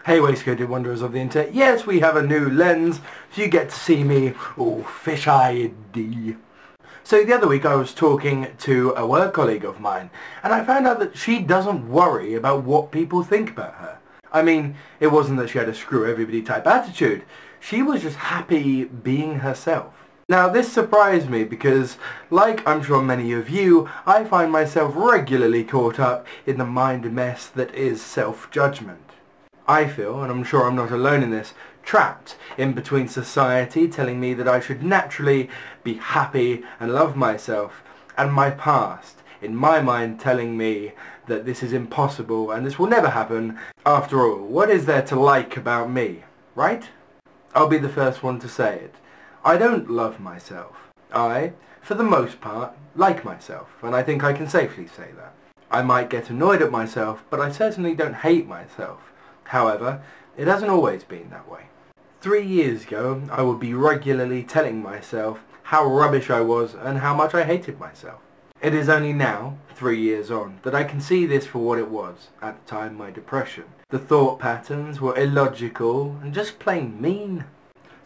Hey Waistcoated Wanderers of the Internet, yes, we have a new lens, so you get to see me all fish-eyed. So the other week I was talking to a work colleague of mine, and I found out that she doesn't worry about what people think about her. I mean, it wasn't that she had a screw everybody type attitude, she was just happy being herself. Now this surprised me because, like I'm sure many of you, I find myself regularly caught up in the mind mess that is self-judgment. I feel, and I'm sure I'm not alone in this, trapped in between society telling me that I should naturally be happy and love myself, and my past, in my mind, telling me that this is impossible and this will never happen. After all, what is there to like about me, right? I'll be the first one to say it. I don't love myself. I, for the most part, like myself, and I think I can safely say that. I might get annoyed at myself, but I certainly don't hate myself. However, it hasn't always been that way. 3 years ago, I would be regularly telling myself how rubbish I was and how much I hated myself. It is only now, 3 years on, that I can see this for what it was, at the time my depression. The thought patterns were illogical and just plain mean.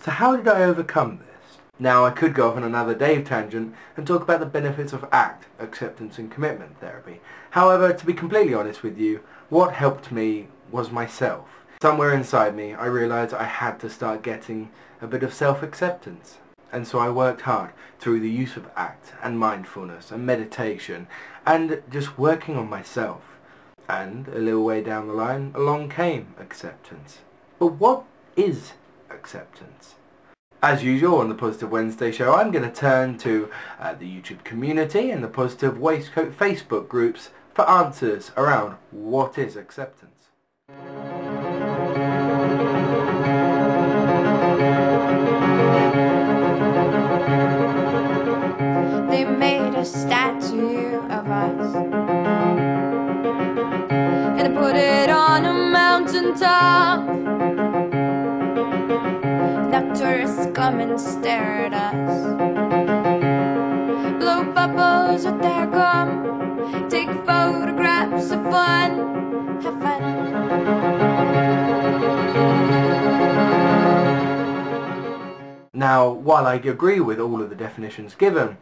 So how did I overcome this? Now I could go off on another Dave tangent and talk about the benefits of ACT, acceptance and commitment therapy. However, to be completely honest with you, what helped me was myself. Somewhere inside me I realised I had to start getting a bit of self-acceptance. And so I worked hard through the use of ACT and mindfulness and meditation and just working on myself. And a little way down the line along came acceptance. But what is acceptance? As usual on the Positive Wednesday show, I'm going to turn to the YouTube community and the Positive Waistcoat Facebook groups for answers around what is acceptance. They made a statue of us and put it on a mountain top. Now tourists come and stare at us, blow bubbles with their gum, take photographs of fun, have fun. Now, while I agree with all of the definitions given,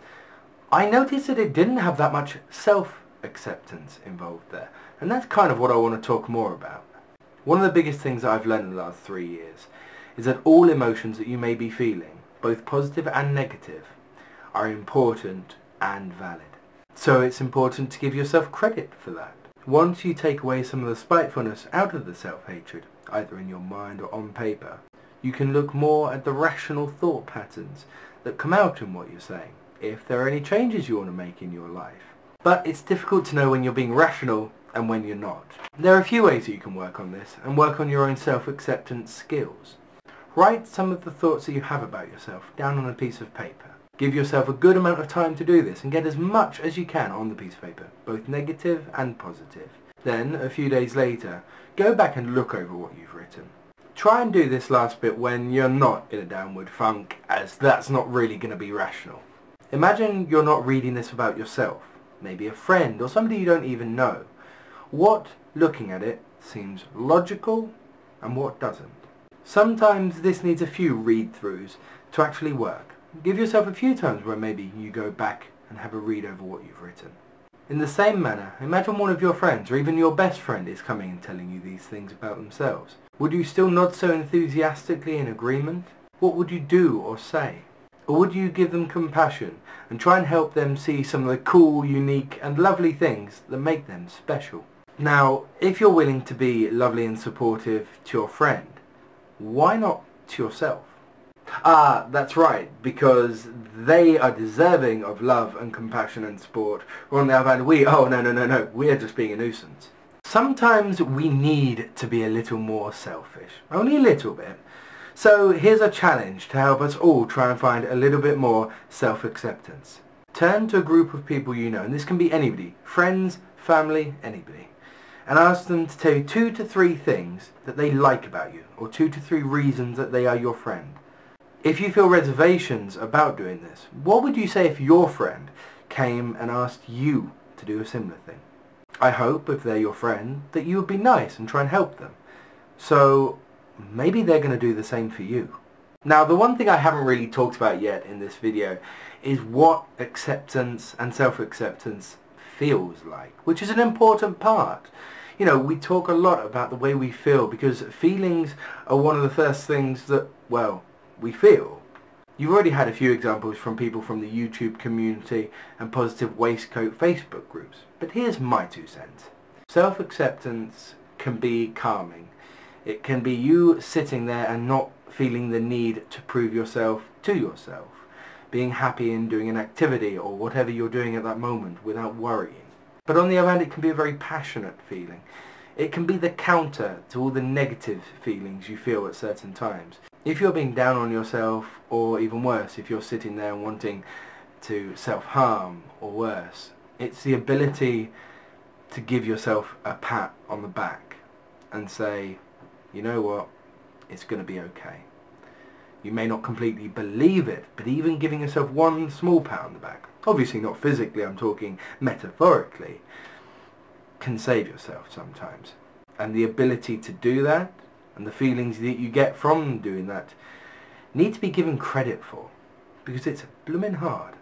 I noticed that it didn't have that much self-acceptance involved there, and that's kind of what I want to talk more about. One of the biggest things that I've learned in the last 3 years is that all emotions that you may be feeling, both positive and negative, are important and valid. So it's important to give yourself credit for that. Once you take away some of the spitefulness out of the self-hatred, either in your mind or on paper, you can look more at the rational thought patterns that come out in what you're saying, if there are any changes you want to make in your life. But it's difficult to know when you're being rational and when you're not. There are a few ways that you can work on this and work on your own self-acceptance skills. Write some of the thoughts that you have about yourself down on a piece of paper. Give yourself a good amount of time to do this and get as much as you can on the piece of paper, both negative and positive. Then, a few days later, go back and look over what you've written. Try and do this last bit when you're not in a downward funk, as that's not really going to be rational. Imagine you're not reading this about yourself, maybe a friend or somebody you don't even know. What, looking at it, seems logical and what doesn't? Sometimes this needs a few read-throughs to actually work. Give yourself a few times where maybe you go back and have a read over what you've written. In the same manner, imagine one of your friends or even your best friend is coming and telling you these things about themselves. Would you still nod so enthusiastically in agreement? What would you do or say? Or would you give them compassion and try and help them see some of the cool, unique and lovely things that make them special? Now, if you're willing to be lovely and supportive to your friend, why not to yourself? Ah, that's right, because they are deserving of love and compassion and support. Or on the other hand, no, we're just being a nuisance. Sometimes we need to be a little more selfish, only a little bit. So here's a challenge to help us all try and find a little bit more self-acceptance. Turn to a group of people you know, and this can be anybody, friends, family, anybody, and ask them to tell you 2 to 3 things that they like about you, or 2 to 3 reasons that they are your friend. If you feel reservations about doing this, what would you say if your friend came and asked you to do a similar thing? I hope, if they're your friend, that you would be nice and try and help them. So maybe they're going to do the same for you. Now, the one thing I haven't really talked about yet in this video is what acceptance and self-acceptance feels like, which is an important part. You know, we talk a lot about the way we feel because feelings are one of the first things that, well, we feel. You've already had a few examples from people from the YouTube community and Positive Waistcoat Facebook groups, but here's my 2 cents. Self-acceptance can be calming. It can be you sitting there and not feeling the need to prove yourself to yourself, being happy in doing an activity or whatever you're doing at that moment without worrying. But on the other hand, it can be a very passionate feeling. It can be the counter to all the negative feelings you feel at certain times. If you're being down on yourself, or even worse, if you're sitting there wanting to self-harm, or worse, it's the ability to give yourself a pat on the back and say, you know what, it's going to be okay. You may not completely believe it, but even giving yourself one small pat on the back, obviously not physically, I'm talking metaphorically, can save yourself sometimes. And the ability to do that, and the feelings that you get from doing that, need to be given credit for, because it's blooming hard.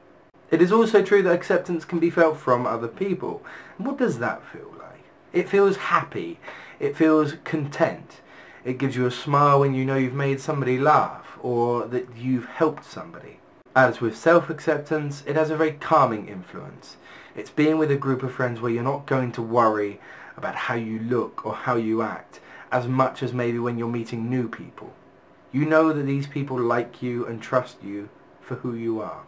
It is also true that acceptance can be felt from other people. And what does that feel like? It feels happy. It feels content. It gives you a smile when you know you've made somebody laugh, or that you've helped somebody. As with self-acceptance, it has a very calming influence. It's being with a group of friends where you're not going to worry about how you look or how you act, as much as maybe when you're meeting new people. You know that these people like you and trust you for who you are.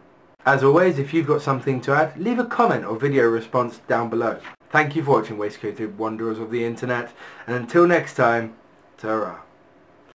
As always, if you've got something to add, leave a comment or video response down below. Thank you for watching Waistcoated Wanderers of the Internet, and until next time, ta-ra.